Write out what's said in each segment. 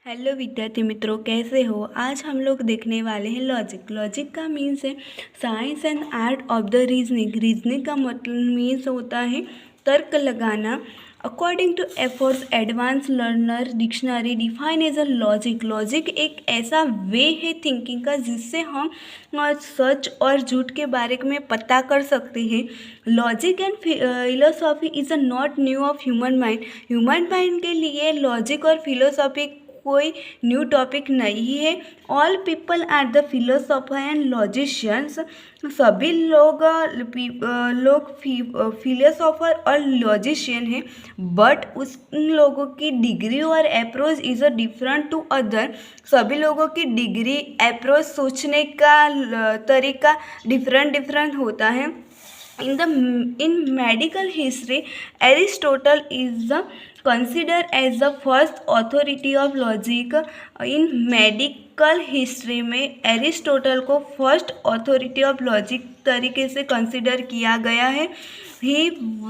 Hello विद्यार्थी मित्रों, कैसे हो। आज हम लोग देखने वाले हैं लॉजिक। लॉजिक का मीन्स है science and art of the reasoning. Reasoning का मतलब मीन्स होता है तर्क लगाना। अकॉर्डिंग टू एफर्ट्स advance learner dictionary define as a logic. Logic एक ऐसा वे है थिंकिंग का जिससे हम सच और झूठ के बारे में पता कर सकते हैं। Logic and philosophy is a not new of human mind. Human mind के लिए लॉजिक और फिलोसॉफी कोई न्यू टॉपिक नहीं है। All people are the philosopher and logicians. सभी लोग फिलोसोफर और लॉजिशियन हैं, बट उन लोगों की डिग्री और approach is a different to other. सभी लोगों की डिग्री अप्रोच सोचने का तरीका डिफरेंट होता है। In medical history, Aristotle is considered as the first authority of logic. In medical history में एरिस्टोटल को फर्स्ट ऑथोरिटी ऑफ लॉजिक तरीके से कंसिडर किया गया है। He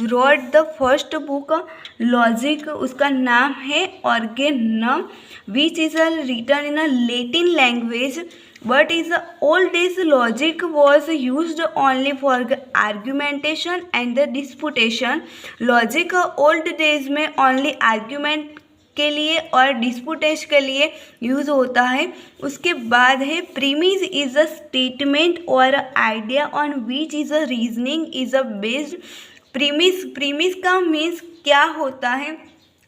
wrote the first book logic, उसका नाम है Organon, which is written in a Latin language. But in the old days, logic was used only for argumentation and the disputation. Logic old days में only argument के लिए और डिस्पुटेशन के लिए use होता है। उसके बाद है प्रीमिस इज़ अ स्टेटमेंट और idea on which is a reasoning is a based. Premise का मीन्स क्या होता है,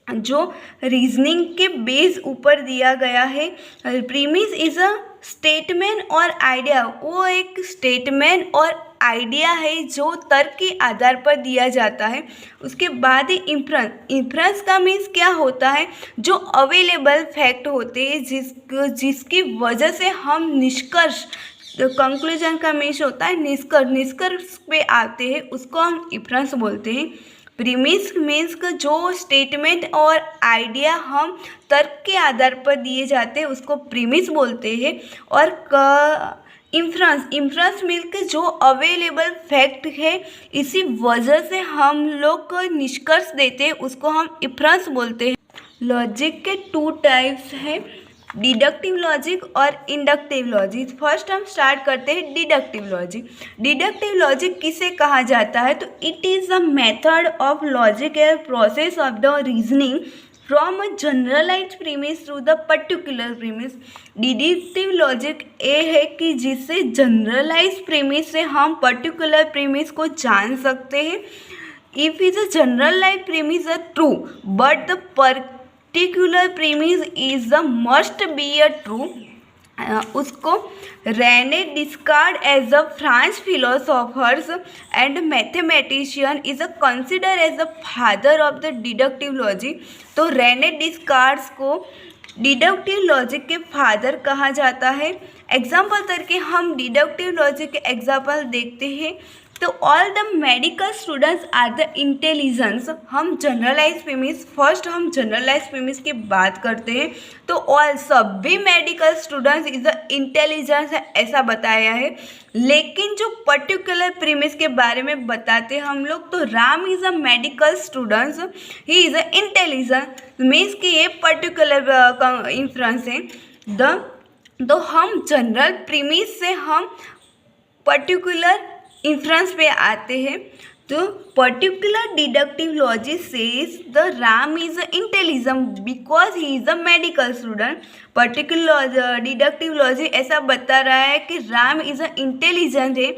जो रीजनिंग के बेस ऊपर दिया गया है। प्रीमिस इज़ अ स्टेटमेंट और आइडिया, वो एक स्टेटमेंट और आइडिया है जो तर्क के आधार पर दिया जाता है। उसके बाद ही इंफ्रेंस का मीन्स क्या होता है, जो अवेलेबल फैक्ट होते हैं जिसकी वजह से हम निष्कर्ष, कंक्लूजन का मीन्स होता है निष्कर्ष पे आते हैं, उसको हम इंफ्रेंस बोलते हैं। प्रीमिस मीन्स जो स्टेटमेंट और आइडिया हम तर्क के आधार पर दिए जाते हैं उसको प्रीमिस बोलते हैं। और इंफ्रेंस मीन्स जो अवेलेबल फैक्ट है, इसी वजह से हम लोग को निष्कर्ष देते हैं, उसको हम इंफ्रेंस बोलते हैं। लॉजिक के टू टाइप्स हैं, डिडक्टिव लॉजिक और इंडक्टिव लॉजिक। फर्स्ट हम स्टार्ट करते हैं डिडक्टिव लॉजिक। डिडक्टिव लॉजिक किसे कहा जाता है, तो it is a method of logic and process of the reasoning from a generalized premise to the particular premise. Deductive logic ये है कि जिससे जनरलाइज्ड प्रीमिस से हम पर्टिकुलर प्रीमिस को जान सकते हैं। If is a generalized premise a true but the particular premise is a must be a true, उसको Rene Descartes as a French philosophers and mathematician is a consider as a father of the deductive logic. तो Rene Descartes को deductive logic के father कहा जाता है। Example करके हम deductive logic के एग्जाम्पल देखते हैं, तो all the medical students are the intelligence. हम जनरलाइज प्रीमिस, फर्स्ट हम जनरलाइज प्रीमिस की बात करते हैं, तो ऑल सभी medical students is the intelligence है, ऐसा बताया है। लेकिन जो पर्टिकुलर प्रीमिस के बारे में बताते हैं हम लोग, तो Ram is a medical students, he is a intelligence, means कि ये पर्टिकुलर इंफ्रेंस है। तो हम जनरल प्रीमिस से हम पर्टिकुलर इंफ्रेंस पे आते हैं। तो particular deductive logic says the Ram is intelligent because he is a medical student. Particular deductive logic ऐसा बता रहा है कि राम इज इंटेलिजेंट है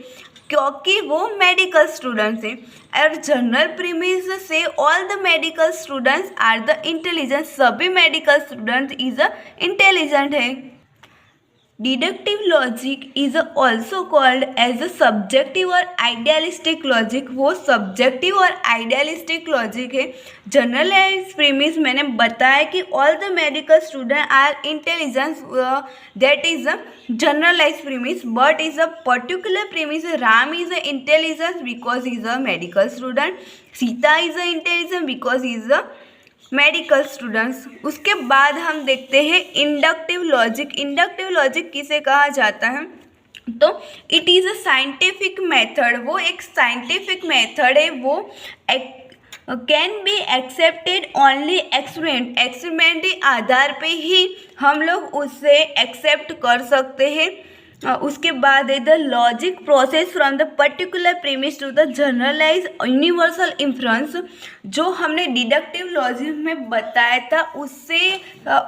क्योंकि वो मेडिकल स्टूडेंट्स हैं। और जनरल प्रीमिस से all the medical students are the intelligent, सभी मेडिकल स्टूडेंट इज इंटेलिजेंट है। Deductive logic is also called as a subjective और आइडियलिस्टिक लॉजिक। वो सब्जेक्टिव और आइडियलिस्टिक लॉजिक है। जनरलाइज प्रीमिस मैंने बताया कि all the medical student are intelligence, that is a generalize premise, but is a particular premise Ram is a intelligence because is a medical student, Sita is a intelligent because is a medical students. उसके बाद हम देखते हैं inductive logic. Inductive logic किसे कहा जाता है, तो it is a scientific method. वो एक साइंटिफिक मेथड है, वो can be accepted only experiment के आधार पे ही हम लोग उससे एक्सेप्ट कर सकते हैं। उसके बाद है the logic process from the particular premise to the generalize universal inference. जो हमने डिडक्टिव लॉजिक में बताया था उससे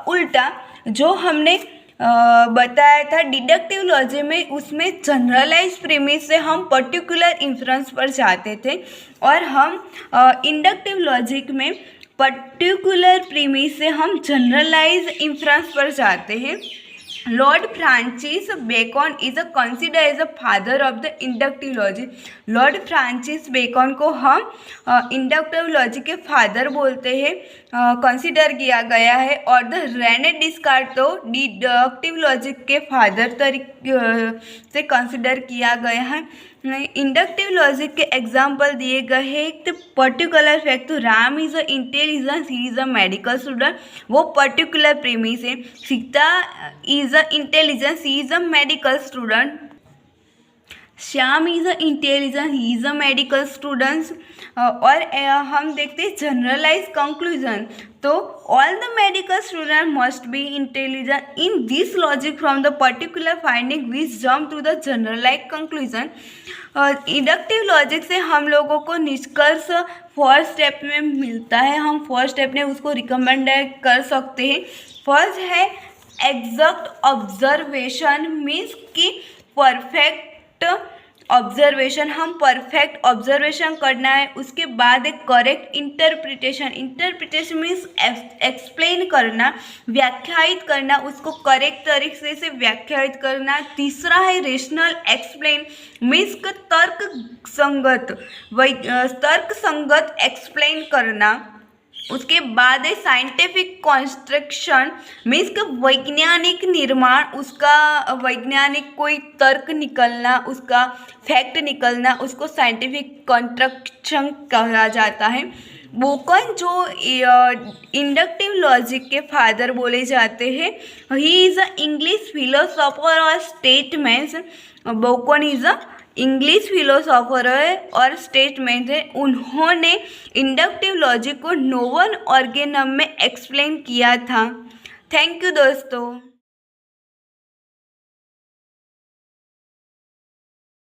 उल्टा जो हमने बताया था डिडक्टिव लॉजिक में, उसमें जनरलाइज प्रीमिस से हम पर्टिकुलर इन्फ्रेंस पर जाते थे और हम इंडक्टिव लॉजिक में पर्टिकुलर प्रीमिस से हम जनरलाइज इन्फ्रेंस पर जाते हैं। Lord Francis Bacon is consider as a father of the inductive logic. Lord Francis Bacon को हम इंडक्टिव लॉजिक के फादर बोलते हैं, कंसिडर किया गया है। और द रेने डिस्कार्ट तो डिडक्टिव लॉजिक के फादर से कंसिडर किया गया है। इंडक्टिव लॉजिक के एग्जाम्पल दिए गए हैं। एक पर्टिकुलर फैक्ट, तो Ram is a intelligence, he is a medical student, वो पर्टिकुलर प्रीमिस है। Sita is a intelligence, he is a medical student. Shyam is a intelligence, he is a medical students. और हम देखते हैं जनरलाइज कंक्लूजन, तो all the medical student must be intelligent. In this logic from the particular finding we jump to the generalize conclusion. Inductive logic से हम लोगों को निष्कर्ष फर्स्ट स्टेप में मिलता है, हम फर्स्ट स्टेप में उसको रिकमेंड कर सकते हैं। फर्स्ट है एग्जैक्ट ऑब्जर्वेशन, मीन्स कि परफेक्ट ऑब्जर्वेशन, हम परफेक्ट ऑब्जर्वेशन करना है। उसके बाद एक correct interpretation, interpretation means explain करना, व्याख्यायित करना, उसको करेक्ट तरीके से व्याख्यायित करना। तीसरा है रेशनल एक्सप्लेन, मीन्स तर्क संगत एक्सप्लेन करना। उसके बाद है साइंटिफिक कंस्ट्रक्शन, मीन्स का वैज्ञानिक निर्माण, उसका वैज्ञानिक कोई तर्क निकलना, उसका फैक्ट निकलना, उसको साइंटिफिक कंस्ट्रक्शन कहा जाता है। बेकन जो इंडक्टिव लॉजिक के फादर बोले जाते हैं, he is a English philosopher और statesman. Bacon is a English philosopher है और स्टेटमेंट है। उन्होंने इंडक्टिव लॉजिक को नोवन ऑर्गेनम में एक्सप्लेन किया था। थैंक यू दोस्तों।